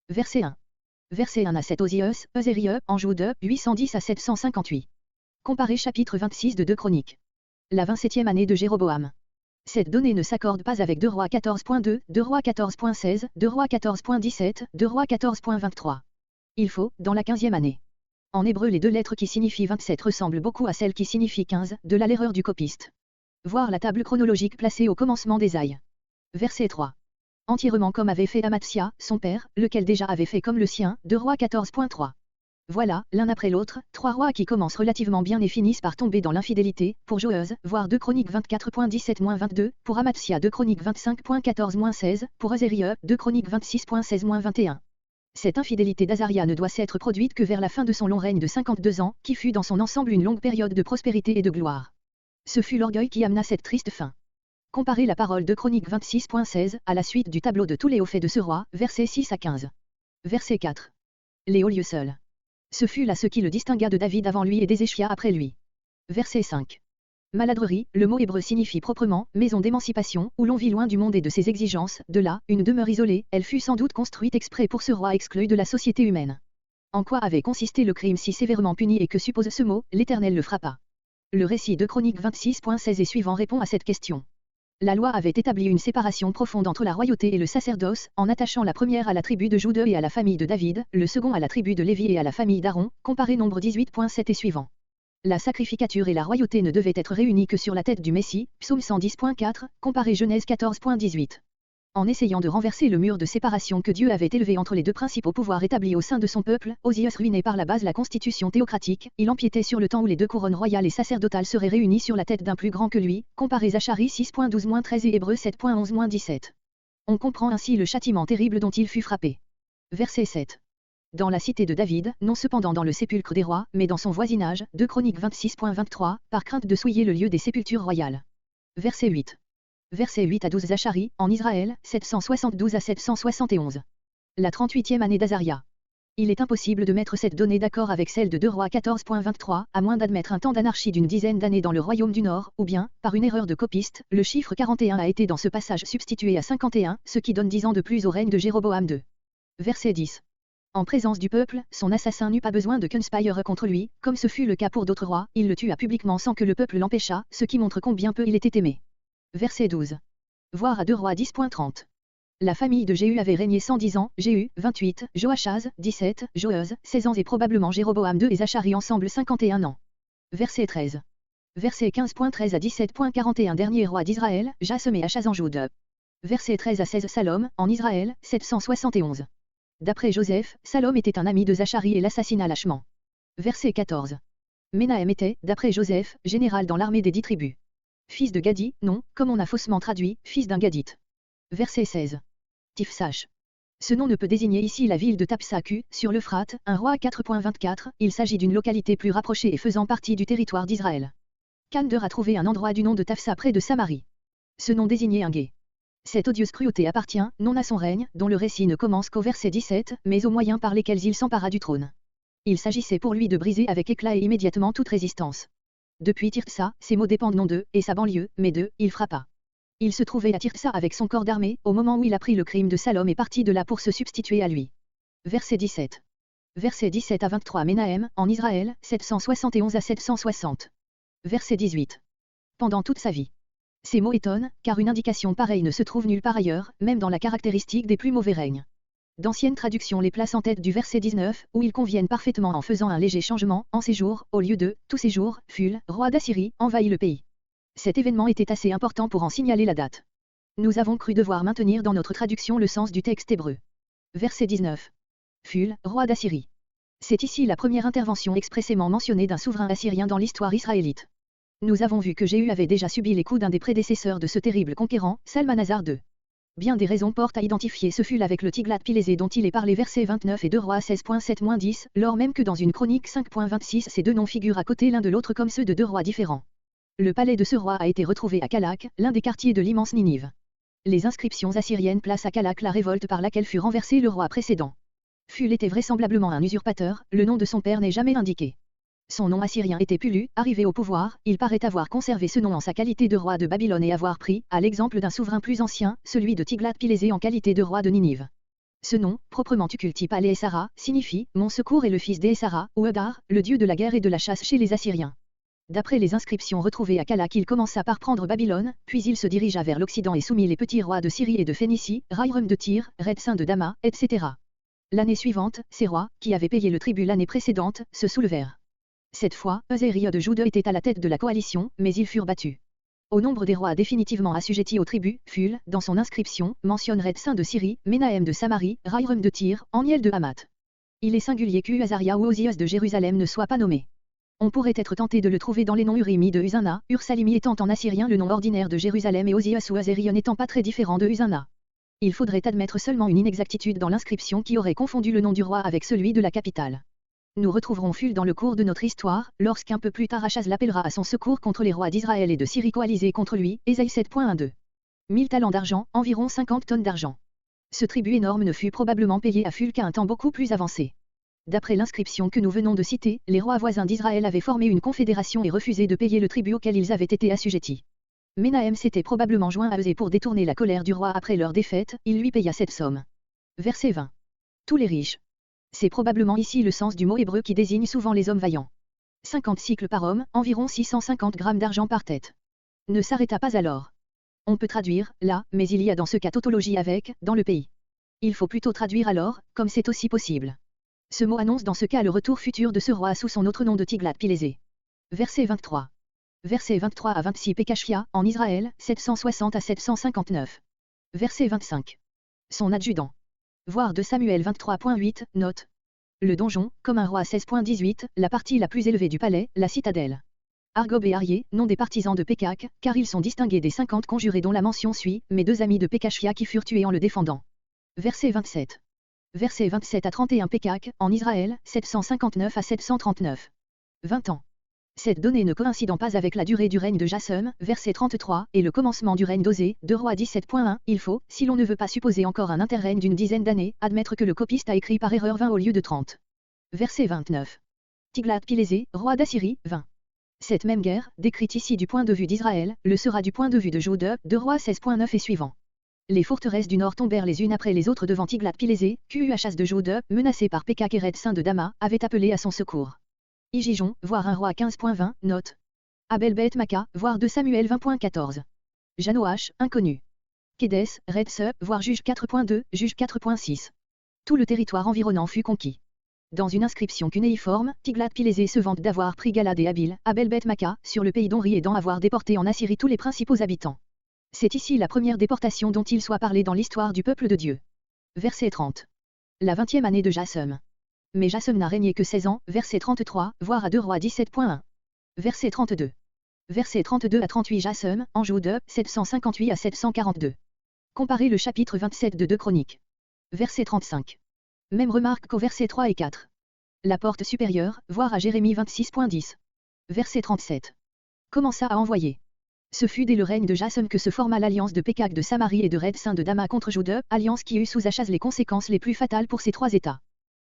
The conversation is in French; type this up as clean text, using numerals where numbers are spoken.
Verset 1. Verset 1 à 7 Osias, Eusérieux, Anjou 2, 810 à 758. Comparez chapitre 26 de 2 Chroniques. La 27e année de Jéroboam. Cette donnée ne s'accorde pas avec 2 Rois 14.2, 2 Rois 14.16, 2 Rois 14.17, 2 Rois 14.23. Il faut, dans la 15e année. En hébreu, les deux lettres qui signifient 27 ressemblent beaucoup à celles qui signifient 15, de là l'erreur du copiste. Voir la table chronologique placée au commencement des ailles. Verset 3. Entièrement comme avait fait Amatsia, son père, lequel déjà avait fait comme le sien, 2 Rois 14.3. Voilà, l'un après l'autre, 3 rois qui commencent relativement bien et finissent par tomber dans l'infidélité, pour Joeuse, voire 2 Chroniques 24.17-22, pour Amatsia 2 Chroniques 25.14-16, pour Eusérieux 2 Chroniques 26.16-21. Cette infidélité d'Azaria ne doit s'être produite que vers la fin de son long règne de 52 ans, qui fut dans son ensemble une longue période de prospérité et de gloire. Ce fut l'orgueil qui amena cette triste fin. Comparez la parole de Chroniques 26.16 à la suite du tableau de tous les hauts faits de ce roi, versets 6 à 15. Verset 4. Les hauts lieux seuls. Ce fut là ce qui le distingua de David avant lui et d'Ézéchia après lui. Verset 5. Maladrerie, le mot hébreu signifie proprement maison d'émancipation, où l'on vit loin du monde et de ses exigences, de là, une demeure isolée, elle fut sans doute construite exprès pour ce roi exclu de la société humaine. En quoi avait consisté le crime si sévèrement puni et que suppose ce mot, l'Éternel le frappa. Le récit de Chroniques 26.16 et suivant répond à cette question. La loi avait établi une séparation profonde entre la royauté et le sacerdoce, en attachant la première à la tribu de Jude et à la famille de David, le second à la tribu de Lévi et à la famille d'Aaron, comparez Nombre 18.7 et suivant. La sacrificature et la royauté ne devaient être réunies que sur la tête du Messie, psaume 110.4, comparez Genèse 14.18. En essayant de renverser le mur de séparation que Dieu avait élevé entre les deux principaux pouvoirs établis au sein de son peuple, Osias ruinait par la base la constitution théocratique, il empiétait sur le temps où les deux couronnes royales et sacerdotales seraient réunies sur la tête d'un plus grand que lui, comparez Zacharie 6.12-13 et Hébreux 7.11-17. On comprend ainsi le châtiment terrible dont il fut frappé. Verset 7. Dans la cité de David, non cependant dans le sépulcre des rois, mais dans son voisinage, 2 Chroniques 26.23, par crainte de souiller le lieu des sépultures royales. Verset 8. Versets 8 à 12 Zacharie, en Israël, 772 à 771. La 38e année d'Azaria. Il est impossible de mettre cette donnée d'accord avec celle de 2 Rois 14.23, à moins d'admettre un temps d'anarchie d'une dizaine d'années dans le royaume du Nord, ou bien, par une erreur de copiste, le chiffre 41 a été dans ce passage substitué à 51, ce qui donne 10 ans de plus au règne de Jéroboam II. Verset 10. En présence du peuple, son assassin n'eut pas besoin de conspire contre lui, comme ce fut le cas pour d'autres rois, il le tua publiquement sans que le peuple l'empêchât, ce qui montre combien peu il était aimé. Verset 12. Voir à 2 Rois 10.30. La famille de Jéhu avait régné 110 ans, Jéhu, 28, Joachaz, 17, Joeuse, 16 ans et probablement Jéroboam II et Zacharie ensemble 51 ans. Verset 13. Verset 15.13 à 17.41 Dernier roi d'Israël, Jasem et Achaz en Jude. Verset 13 à 16 Salom, en Israël, 771. D'après Joseph, Salom était un ami de Zacharie et l'assassina lâchement. Verset 14. Ménahem était, d'après Joseph, général dans l'armée des 10 tribus. Fils de Gadi, non, comme on a faussement traduit, fils d'un Gadite. Verset 16. Tifsach. Ce nom ne peut désigner ici la ville de Tapsaku, sur l'Euphrate, un roi 4.24, il s'agit d'une localité plus rapprochée et faisant partie du territoire d'Israël. Kander a trouvé un endroit du nom de Tafsa près de Samarie. Ce nom désignait un guet. Cette odieuse cruauté appartient, non à son règne, dont le récit ne commence qu'au verset 17, mais aux moyens par lesquels il s'empara du trône. Il s'agissait pour lui de briser avec éclat et immédiatement toute résistance. Depuis Tirsa, ses mots dépendent non d'eux, et sa banlieue, mais d'eux, il frappa. Il se trouvait à Tirsa avec son corps d'armée, au moment où il apprit le crime de Salom et partit de là pour se substituer à lui. Verset 17. Verset 17 à 23 Ménahem, en Israël, 771 à 760. Verset 18. Pendant toute sa vie. Ces mots étonnent, car une indication pareille ne se trouve nulle part ailleurs, même dans la caractéristique des plus mauvais règnes. D'anciennes traductions les placent en tête du verset 19, où ils conviennent parfaitement en faisant un léger changement, en séjour, au lieu de « tout séjour, Phul, roi d'Assyrie, envahit le pays ». Cet événement était assez important pour en signaler la date. Nous avons cru devoir maintenir dans notre traduction le sens du texte hébreu. Verset 19. Phul, roi d'Assyrie. C'est ici la première intervention expressément mentionnée d'un souverain assyrien dans l'histoire israélite. Nous avons vu que Jéhu avait déjà subi les coups d'un des prédécesseurs de ce terrible conquérant, Salmanasar II. Bien des raisons portent à identifier ce ful avec le Tiglath-Pilésé dont il est parlé versets 29 et 2 Rois 16.7-10, lors même que dans une chronique 5.26 ces deux noms figurent à côté l'un de l'autre comme ceux de deux rois différents. Le palais de ce roi a été retrouvé à Kalak, l'un des quartiers de l'immense Ninive. Les inscriptions assyriennes placent à Kalak la révolte par laquelle fut renversé le roi précédent. Phul était vraisemblablement un usurpateur, le nom de son père n'est jamais indiqué. Son nom assyrien était Pulu, arrivé au pouvoir, il paraît avoir conservé ce nom en sa qualité de roi de Babylone et avoir pris, à l'exemple d'un souverain plus ancien, celui de Tiglath-Pilésé en qualité de roi de Ninive. Ce nom, proprement tukulti Palé Essara, signifie « Mon secours est le fils d'Essara » ou Eudar, le dieu de la guerre et de la chasse chez les Assyriens. D'après les inscriptions retrouvées à Kalak, il commença par prendre Babylone, puis il se dirigea vers l'Occident et soumit les petits rois de Syrie et de Phénicie, Raïrum de Tyr, Redsin de Dama, etc. L'année suivante, ces rois, qui avaient payé le tribut l'année précédente, se soulevèrent. Cette fois, Uzziah de Juda était à la tête de la coalition, mais ils furent battus. Au nombre des rois définitivement assujettis au tribut, Phul, dans son inscription, mentionne Redsin de Syrie, Ménahem de Samarie, Raïrum de Tyr, Aniel de Hamath. Il est singulier qu'Azaria ou Ozias de Jérusalem ne soit pas nommé. On pourrait être tenté de le trouver dans les noms Urimi de Uzana, Ursalimi étant en assyrien le nom ordinaire de Jérusalem et Ozias ou Azérion n'étant pas très différent de Uzana. Il faudrait admettre seulement une inexactitude dans l'inscription qui aurait confondu le nom du roi avec celui de la capitale. Nous retrouverons Phul dans le cours de notre histoire, lorsqu'un peu plus tard Achaz l'appellera à son secours contre les rois d'Israël et de Syrie coalisés contre lui, Ésaïe 7.12. 1000 talents d'argent, environ 50 tonnes d'argent. Ce tribut énorme ne fut probablement payé à Phul qu'à un temps beaucoup plus avancé. D'après l'inscription que nous venons de citer, les rois voisins d'Israël avaient formé une confédération et refusé de payer le tribut auquel ils avaient été assujettis. Ménahem s'était probablement joint à eux et pour détourner la colère du roi après leur défaite, il lui paya cette somme. Verset 20. Tous les riches. C'est probablement ici le sens du mot hébreu qui désigne souvent les hommes vaillants. 50 cycles par homme, environ 650 grammes d'argent par tête. Ne s'arrêta pas alors. On peut traduire, là, mais il y a dans ce cas tautologie avec, dans le pays. Il faut plutôt traduire alors, comme c'est aussi possible. Ce mot annonce dans ce cas le retour futur de ce roi sous son autre nom de Tiglath-Pilésé. Verset 23. Versets 23 à 26 Pekashia, en Israël, 760 à 759. Verset 25. Son adjudant. Voir de Samuel 23.8, note. Le donjon, comme un roi 16.18, la partie la plus élevée du palais, la citadelle. Argob et Arié, nom des partisans de Pekak, car ils sont distingués des 50 conjurés dont la mention suit, mes deux amis de Pekashia qui furent tués en le défendant. Verset 27. Versets 27 à 31 Pekak, en Israël, 759 à 739. 20 ans. Cette donnée ne coïncidant pas avec la durée du règne de Jassum, verset 33, et le commencement du règne d'Osée, 2 Rois 17.1, il faut, si l'on ne veut pas supposer encore un interrègne d'une dizaine d'années, admettre que le copiste a écrit par erreur 20 au lieu de 30. Verset 29. Tiglath-Pilésé, roi d'Assyrie, 20. Cette même guerre, décrite ici du point de vue d'Israël, le sera du point de vue de Juda, 2 Rois 16.9 et suivant. Les forteresses du nord tombèrent les unes après les autres devant Tiglath-Pilésé, Achaz de Juda, menacé par Pekak et Redsin de Dama, avait appelé à son secours. Igijon, voir un roi 15.20, note. Abel Beth Maka, voir 2 Samuel 20.14. Janoach, inconnu. Kédès, Redse, voir Juge 4.2, Juge 4.6. Tout le territoire environnant fut conquis. Dans une inscription cunéiforme, Tiglath-Pilésé se vante d'avoir pris Galad et Abil, Abel Beth Maka, sur le pays d'Onri et d'en avoir déporté en Assyrie tous les principaux habitants. C'est ici la première déportation dont il soit parlé dans l'histoire du peuple de Dieu. Verset 30. La 20e année de Jassum. Mais Jassum n'a régné que 16 ans, verset 33, voire à 2 Rois 17.1. Verset 32. Verset 32 à 38 Jassum, en Juda, 758 à 742. Comparez le chapitre 27 de 2 Chroniques. Verset 35. Même remarque qu'au verset 3 et 4. La porte supérieure, voire à Jérémie 26.10. Verset 37. Commença à envoyer. Ce fut dès le règne de Jassum que se forma l'alliance de Pekak de Samarie et de Redsin de Dama contre Juda, alliance qui eut sous Achaz les conséquences les plus fatales pour ces trois États.